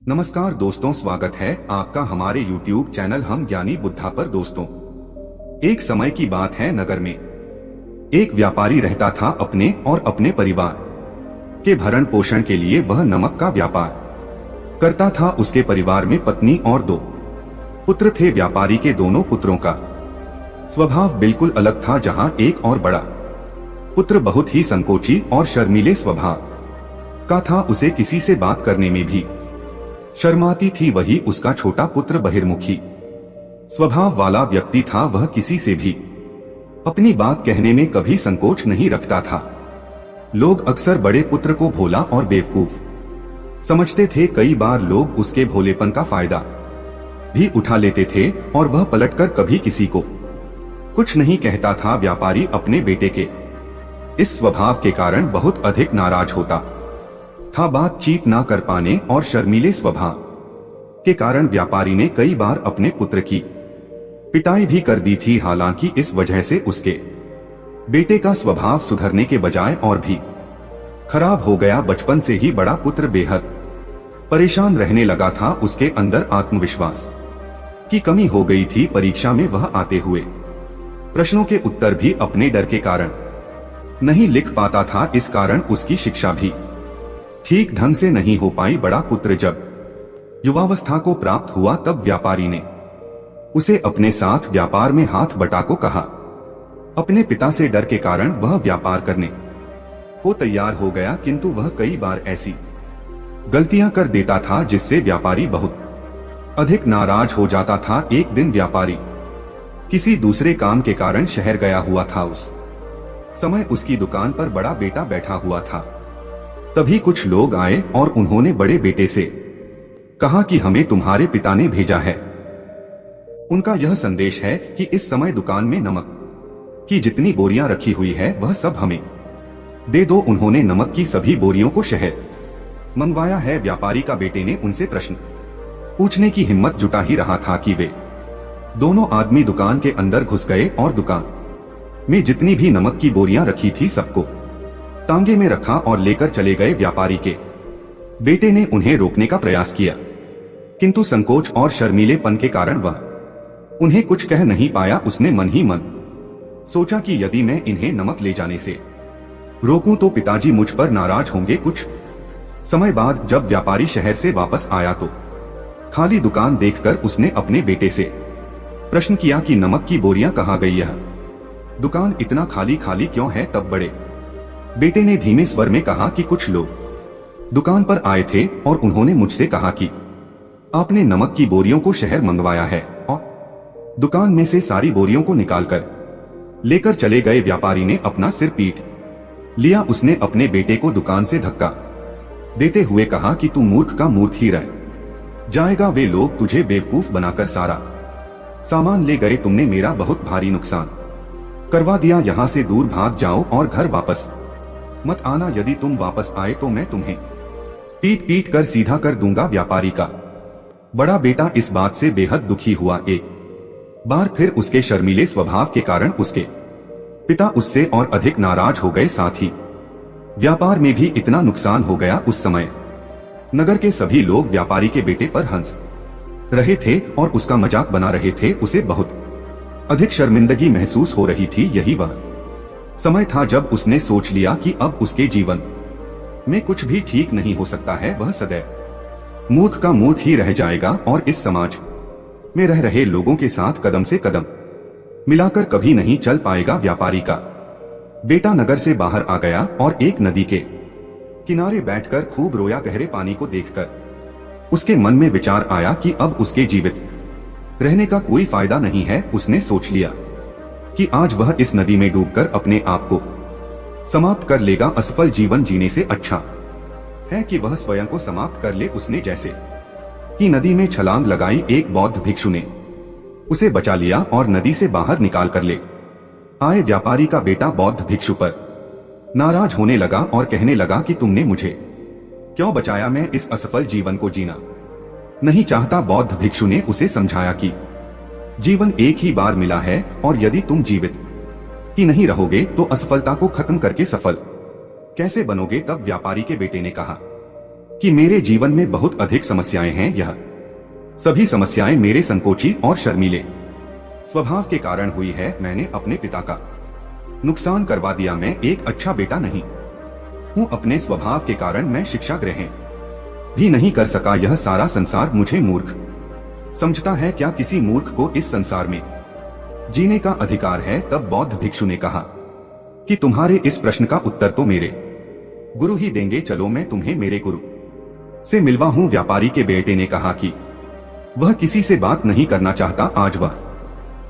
नमस्कार दोस्तों, स्वागत है आपका हमारे YouTube चैनल हम ज्ञानी बुद्धा पर। दोस्तों, एक समय की बात है, नगर में एक व्यापारी रहता था। अपने और अपने परिवार के भरण पोषण के लिए वह नमक का व्यापार करता था। उसके परिवार में पत्नी और 2 पुत्र थे। व्यापारी के दोनों पुत्रों का स्वभाव बिल्कुल अलग था। जहां एक और बड़ा पुत्र बहुत ही संकोची और शर्मीले स्वभाव का था, उसे किसी से बात करने में भी शर्माती थी। वही उसका छोटा पुत्र बहिर्मुखी स्वभाव वाला व्यक्ति था। वह किसी से भी अपनी बात कहने में कभी संकोच नहीं रखता था। लोग अक्सर बड़े पुत्र को भोला और बेवकूफ समझते थे। कई बार लोग उसके भोलेपन का फायदा भी उठा लेते थे और वह पलटकर कभी किसी को कुछ नहीं कहता था। व्यापारी अपने बेटे के इस स्वभाव के कारण बहुत अधिक नाराज होता था। बातचीत न कर पाने और शर्मीले स्वभाव के कारण व्यापारी ने कई बार अपने पुत्र की पिटाई भी कर दी थी। हालांकि इस वजह से उसके बेटे का स्वभाव सुधरने के बजाय और भी खराब हो गया। बचपन से ही बड़ा पुत्र बेहद परेशान रहने लगा था। उसके अंदर आत्मविश्वास की कमी हो गई थी। परीक्षा में वह आते हुए प्रश्नों के उत्तर भी अपने डर के कारण नहीं लिख पाता था। इस कारण उसकी शिक्षा भी ठीक ढंग से नहीं हो पाई। बड़ा पुत्र जब युवावस्था को प्राप्त हुआ तब व्यापारी ने उसे अपने साथ व्यापार में हाथ बटा को कहा। अपने पिता से डर के कारण वह व्यापार करने को तैयार हो गया, किंतु वह कई बार ऐसी गलतियां कर देता था जिससे व्यापारी बहुत अधिक नाराज हो जाता था। एक दिन व्यापारी किसी दूसरे काम के कारण शहर गया हुआ था। उस समय उसकी दुकान पर बड़ा बेटा बैठा हुआ था। तभी कुछ लोग आए और उन्होंने बड़े बेटे से कहा कि हमें तुम्हारे पिता ने भेजा है। उनका यह संदेश है कि इस समय दुकान में नमक की जितनी बोरियां रखी हुई है वह सब हमें दे दो। उन्होंने नमक की सभी बोरियों को शहर मंगवाया है। व्यापारी का बेटे ने उनसे प्रश्न पूछने की हिम्मत जुटा ही रहा था कि वे दोनों आदमी दुकान के अंदर घुस गए और दुकान में जितनी भी नमक की बोरियां रखी थी सबको तांगे में रखा और लेकर चले गए। व्यापारी के बेटे ने उन्हें रोकने का प्रयास किया, किंतु संकोच और शर्मीलेपन के कारण वह उन्हें कुछ कह नहीं पाया। उसने मन ही मन सोचा कि यदि मैं इन्हें नमक ले जाने से रोकूं तो पिताजी मुझ पर नाराज होंगे। कुछ समय बाद जब व्यापारी शहर से वापस आया तो खाली दुकान देखकर उसने अपने बेटे से प्रश्न किया कि नमक की बोरियां कहाँ गई? यह दुकान इतना खाली खाली क्यों है? तब बड़े बेटे ने धीमे स्वर में कहा कि कुछ लोग दुकान पर आए थे और उन्होंने मुझसे कहा कि आपने नमक की बोरियों को शहर मंगवाया है, और दुकान में से सारी बोरियों को निकालकर लेकर चले गए। व्यापारी ने अपना सिर पीट लिया। उसने अपने बेटे को दुकान से धक्का देते हुए कहा कि तू मूर्ख का मूर्ख ही रह जाएगा। वे लोग तुझे बेवकूफ बनाकर सारा सामान ले गए। तुमने मेरा बहुत भारी नुकसान करवा दिया। यहाँ से दूर भाग जाओ और घर वापस मत आना। यदि तुम वापस आए तो मैं तुम्हें पीट पीट कर सीधा कर दूंगा। व्यापारी का बड़ा बेटा इस बात से बेहद दुखी हुआ। एक बार फिर उसके शर्मीले स्वभाव के कारण उसके पिता उससे और अधिक नाराज हो गए। साथ ही व्यापार में भी इतना नुकसान हो गया। उस समय नगर के सभी लोग व्यापारी के बेटे पर हंस रहे थे और उसका मजाक बना रहे थे। उसे बहुत अधिक शर्मिंदगी महसूस हो रही थी। यही वह समय था जब उसने सोच लिया कि अब उसके जीवन में कुछ भी ठीक नहीं हो सकता है। वह सदैव मूर्ख का मूर्ख ही रह जाएगा और इस समाज में रह रहे लोगों के साथ कदम से कदम मिलाकर कभी नहीं चल पाएगा। व्यापारी का बेटा नगर से बाहर आ गया और एक नदी के किनारे बैठकर खूब रोया। गहरे पानी को देखकर उसके मन में विचार आया कि अब उसके जीवित रहने का कोई फायदा नहीं है। उसने सोच लिया कि आज वह इस नदी में डूबकर अपने आप को समाप्त कर लेगा। असफल जीवन जीने से अच्छा है कि वह स्वयं को समाप्त कर ले। उसने जैसे कि नदी में छलांग लगाई, एक बौद्ध भिक्षु ने उसे बचा लिया और नदी से बाहर निकाल कर ले आए। व्यापारी का बेटा बौद्ध भिक्षु पर नाराज होने लगा और कहने लगा कि तुमने मुझे क्यों बचाया? मैं इस असफल जीवन को जीना नहीं चाहता। बौद्ध भिक्षु ने उसे समझाया कि जीवन एक ही बार मिला है और यदि तुम जीवित ही नहीं रहोगे तो असफलता को खत्म करके सफल कैसे बनोगे? तब व्यापारी के बेटे ने कहा कि मेरे जीवन में बहुत अधिक समस्याएं हैं। यह सभी समस्याएं मेरे संकोची और शर्मीले स्वभाव के कारण हुई है। मैंने अपने पिता का नुकसान करवा दिया। मैं एक अच्छा बेटा नहीं हूँ। अपने स्वभाव के कारण मैं शिक्षा ग्रहण भी नहीं कर सका। यह सारा संसार मुझे मूर्ख समझता है। क्या किसी मूर्ख को इस संसार में जीने का अधिकार है? तब बौद्ध भिक्षु ने कहा कि तुम्हारे इस प्रश्न का उत्तर तो मेरे गुरु ही देंगे। चलो मैं तुम्हें मेरे गुरु से मिलवा हूँ। व्यापारी के बेटे ने कहा कि वह किसी से बात नहीं करना चाहता। आज वह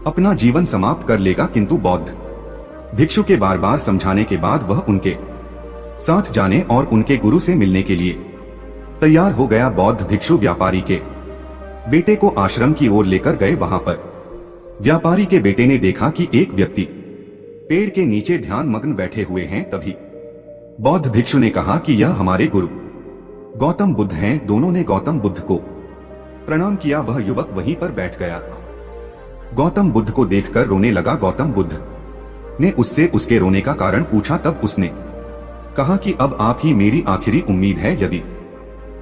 अपना जीवन समाप्त कर लेगा। किंतु बौद्ध भिक्षु के बार बार समझाने के बाद वह उनके साथ जाने और उनके गुरु से मिलने के लिए तैयार हो गया। बौद्ध भिक्षु व्यापारी के बेटे को आश्रम की ओर लेकर गए। वहां पर व्यापारी के बेटे ने देखा कि एक व्यक्ति पेड़ के नीचे ध्यान मग्न बैठे हुए हैं। तभी बौद्ध भिक्षु ने कहा कि यह हमारे गुरु गौतम बुद्ध हैं। दोनों ने गौतम बुद्ध को प्रणाम किया। वह युवक वहीं पर बैठ गया। गौतम बुद्ध को देखकर रोने लगा। गौतम बुद्ध ने उससे उसके रोने का कारण पूछा। तब उसने कहा कि अब आप ही मेरी आखिरी उम्मीद है। यदि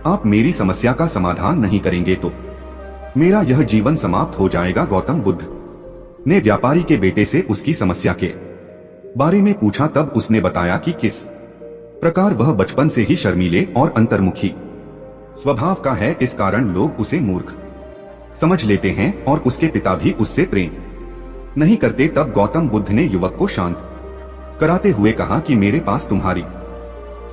आप मेरी समस्या का समाधान नहीं करेंगे तो मेरा यह जीवन समाप्त हो जाएगा। गौतम बुद्ध ने व्यापारी के बेटे से उसकी समस्या के बारे में पूछा। तब उसने बताया कि किस प्रकार वह बचपन से ही शर्मीले और अंतर्मुखी स्वभाव का है। इस कारण लोग उसे मूर्ख समझ लेते हैं और उसके पिता भी उससे प्रेम नहीं करते। तब गौतम बुद्ध ने युवक को शांत कराते हुए कहा कि मेरे पास तुम्हारी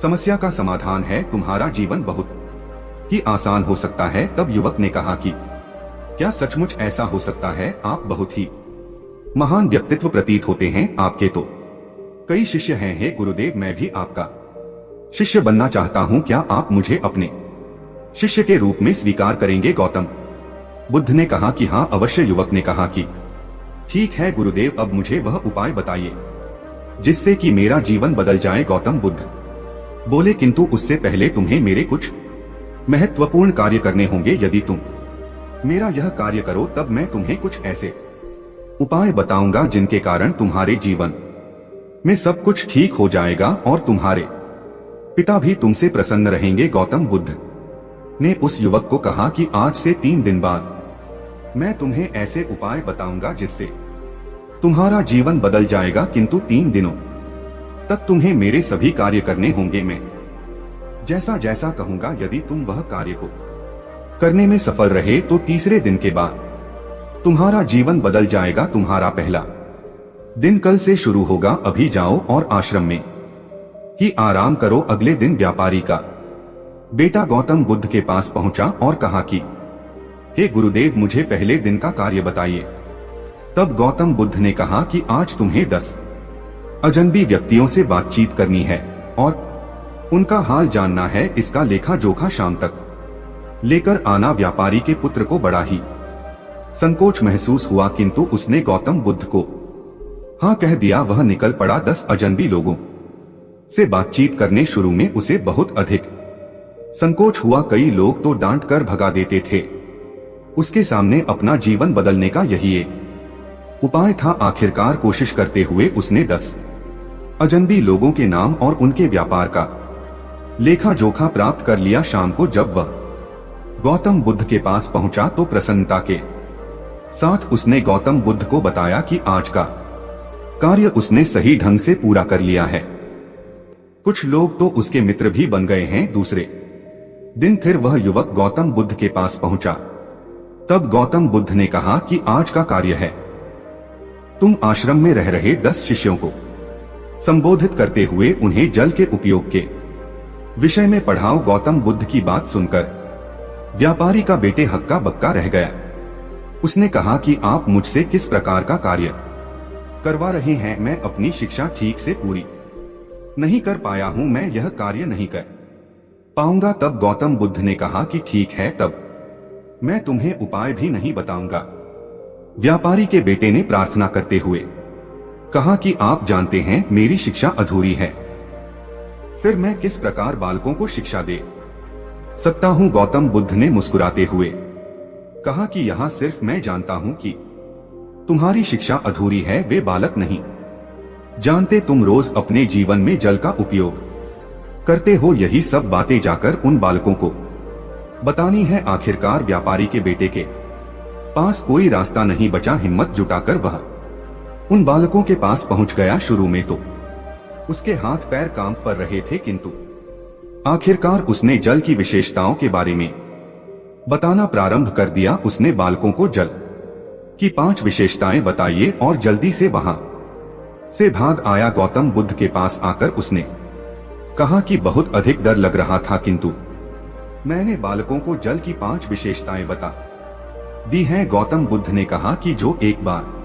समस्या का समाधान है। तुम्हारा जीवन बहुत ही आसान हो सकता है। तब युवक ने कहा कि क्या सचमुच ऐसा हो सकता है? आप बहुत ही महान व्यक्तित्व प्रतीत होते हैं। आपके तो कई शिष्य हैं। हे गुरुदेव, मैं भी आपका शिष्य बनना चाहता हूँ। क्या आप मुझे अपने शिष्य के रूप में स्वीकार करेंगे? गौतम बुद्ध ने कहा कि हाँ अवश्य। युवक ने कहा कि ठीक है गुरुदेव, अब मुझे वह उपाय बताइए जिससे कि मेरा जीवन बदल जाए। गौतम बुद्ध बोले किंतु उससे पहले तुम्हें मेरे कुछ महत्वपूर्ण कार्य करने होंगे। यदि तुम मेरा यह कार्य करो तब मैं तुम्हें कुछ ऐसे उपाय बताऊंगा जिनके कारण तुम्हारे जीवन में सब कुछ ठीक हो जाएगा और तुम्हारे पिता भी तुमसे प्रसन्न रहेंगे। गौतम बुद्ध ने उस युवक को कहा कि आज से 3 दिन बाद मैं तुम्हें ऐसे उपाय बताऊंगा जिससे तुम्हारा जीवन बदल जाएगा। किंतु 3 दिनों तक तुम्हें मेरे सभी कार्य करने होंगे। मैं जैसा जैसा कहूंगा यदि तुम वह कार्य को करने में सफल रहे तो तीसरे दिन के बाद तुम्हारा जीवन बदल जाएगा। तुम्हारा पहला दिन कल से शुरू होगा। अभी जाओ और आश्रम में ही आराम करो। अगले दिन व्यापारी का बेटा गौतम बुद्ध के पास पहुंचा और कहा कि हे गुरुदेव, मुझे पहले दिन का कार्य बताइए। तब गौतम बुद्ध ने कहा कि आज तुम्हें 10 अजनबी व्यक्तियों से बातचीत करनी है और उनका हाल जानना है। इसका लेखा जोखा शाम तक लेकर आना। व्यापारी के पुत्र को बड़ा ही संकोच महसूस हुआ किंतु उसने गौतम बुद्ध को हाँ कह दिया। वह निकल पड़ा। 10 अजनबी लोगों से बातचीत करने शुरू में उसे बहुत अधिक संकोच हुआ। कई लोग तो डांट कर भगा देते थे। उसके सामने अपना जीवन बदलने का यही एक उपाय था। आखिरकार कोशिश करते हुए उसने 10 अजनबी लोगों के नाम और उनके व्यापार का लेखा जोखा प्राप्त कर लिया। शाम को जब वह गौतम बुद्ध के पास पहुंचा तो प्रसन्नता के साथ उसने गौतम बुद्ध को बताया कि आज का कार्य उसने सही ढंग से पूरा कर लिया है। कुछ लोग तो उसके मित्र भी बन गए हैं। दूसरे दिन फिर वह युवक गौतम बुद्ध के पास पहुंचा। तब गौतम बुद्ध ने कहा कि आज का कार्य है तुम आश्रम में रह रहे 10 शिष्यों को संबोधित करते हुए उन्हें जल के उपयोग के विषय में पढ़ाओ। गौतम बुद्ध की बात सुनकर व्यापारी का बेटे हक्का बक्का रह गया। उसने कहा कि आप मुझसे किस प्रकार का कार्य करवा रहे हैं? मैं अपनी शिक्षा ठीक से पूरी नहीं कर पाया हूं। मैं यह कार्य नहीं कर पाऊंगा। तब गौतम बुद्ध ने कहा कि ठीक है, तब मैं तुम्हें उपाय भी नहीं बताऊंगा। व्यापारी के बेटे ने प्रार्थना करते हुए कहा कि आप जानते हैं मेरी शिक्षा अधूरी है, फिर मैं किस प्रकार बालकों को शिक्षा दे सकता हूं? गौतम बुद्ध ने मुस्कुराते हुए कहा कि यहाँ सिर्फ मैं जानता हूं कि तुम्हारी शिक्षा अधूरी है, वे बालक नहीं जानते। तुम रोज अपने जीवन में जल का उपयोग करते हो यही सब बातें जाकर उन बालकों को बतानी है। आखिरकार व्यापारी के बेटे के पास कोई रास्ता नहीं बचा। हिम्मत जुटाकर वह उन बालकों के पास पहुंच गया। शुरू में तो उसके हाथ पैर काम पर रहे थे, किंतु आखिरकार उसने जल की विशेषताओं के बारे में बताना प्रारंभ कर दिया। उसने बालकों को जल की 5 विशेषताएं बताइए और जल्दी से वहां से भाग आया। गौतम बुद्ध के पास आकर उसने कहा कि बहुत अधिक डर लग रहा था, किंतु मैंने बालकों को जल की 5 विशेषताएं बता दी हैं। गौतम बुद्ध ने कहा कि जो एक बार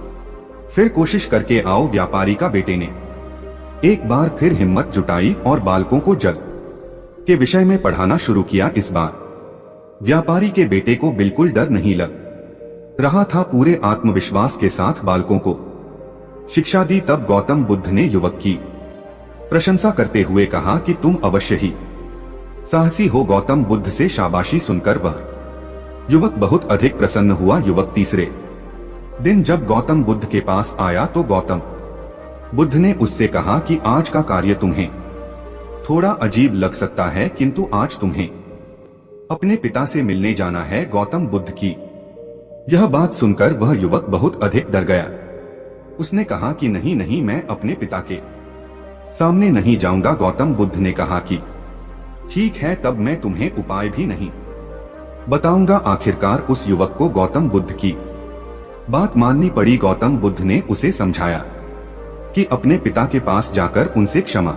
फिर कोशिश करके आओ। व्यापारी का बेटे ने एक बार फिर हिम्मत जुटाई और बालकों को जल के विषय में पढ़ाना शुरू किया। इस बार व्यापारी के बेटे को बिल्कुल डर नहीं लग रहा था। पूरे आत्मविश्वास के साथ बालकों को शिक्षा दी। तब गौतम बुद्ध ने युवक की प्रशंसा करते हुए कहा कि तुम अवश्य ही साहसी हो। गौतम बुद्ध से शाबाशी सुनकर वह युवक बहुत अधिक प्रसन्न हुआ। युवक तीसरे दिन जब गौतम बुद्ध के पास आया तो गौतम बुद्ध ने उससे कहा कि आज का कार्य तुम्हें थोड़ा अजीब लग सकता है, किंतु आज तुम्हें अपने पिता से मिलने जाना है। गौतम बुद्ध की यह बात सुनकर वह युवक बहुत अधिक डर गया। उसने कहा कि नहीं नहीं, मैं अपने पिता के सामने नहीं जाऊंगा। गौतम बुद्ध ने कहा कि ठीक है, तब मैं तुम्हें उपाय भी नहीं बताऊंगा। आखिरकार उस युवक को गौतम बुद्ध की बात माननी पड़ी। गौतम बुद्ध ने उसे समझाया कि अपने पिता के पास जाकर उनसे क्षमा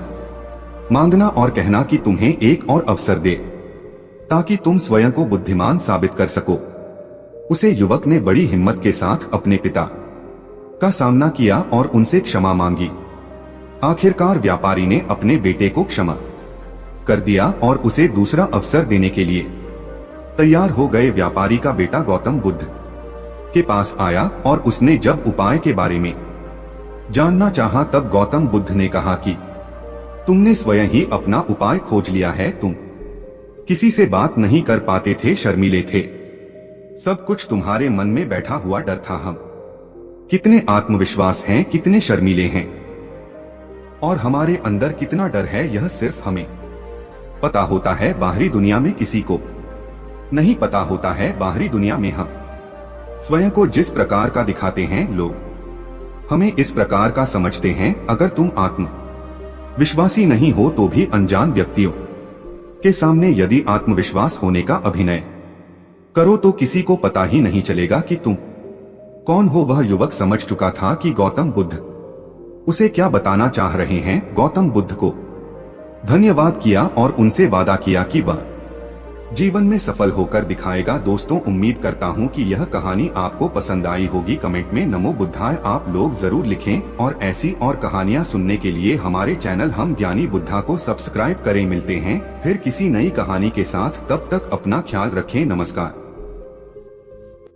मांगना और कहना कि तुम्हें एक और अवसर दे ताकि तुम स्वयं को बुद्धिमान साबित कर सको। उसे युवक ने बड़ी हिम्मत के साथ अपने पिता का सामना किया और उनसे क्षमा मांगी। आखिरकार व्यापारी ने अपने बेटे को क्षमा कर दिया और उसे दूसरा अवसर देने के लिए तैयार हो गए। व्यापारी का बेटा गौतम बुद्ध के पास आया और उसने जब उपाय के बारे में जानना चाहा तब गौतम बुद्ध ने कहा कि तुमने स्वयं ही अपना उपाय खोज लिया है। तुम किसी से बात नहीं कर पाते थे, शर्मीले थे, सब कुछ तुम्हारे मन में बैठा हुआ डर था। हम कितने आत्मविश्वास हैं, कितने शर्मीले हैं और हमारे अंदर कितना डर है, यह सिर्फ हमें पता होता है। बाहरी दुनिया में किसी को नहीं पता होता है। बाहरी दुनिया में हम स्वयं को जिस प्रकार का दिखाते हैं, लोग हमें इस प्रकार का समझते हैं। अगर तुम आत्मविश्वासी नहीं हो तो भी अनजान व्यक्तियों के सामने यदि आत्मविश्वास होने का अभिनय करो तो किसी को पता ही नहीं चलेगा कि तुम कौन हो। वह युवक समझ चुका था कि गौतम बुद्ध उसे क्या बताना चाह रहे हैं। गौतम बुद्ध को धन्यवाद किया और उनसे वादा किया कि वह जीवन में सफल होकर दिखाएगा। दोस्तों, उम्मीद करता हूं कि यह कहानी आपको पसंद आई होगी। कमेंट में नमो बुद्धाय आप लोग जरूर लिखें और ऐसी और कहानियां सुनने के लिए हमारे चैनल हम ज्ञानी बुद्धा को सब्सक्राइब करें। मिलते हैं फिर किसी नई कहानी के साथ, तब तक अपना ख्याल रखें। नमस्कार।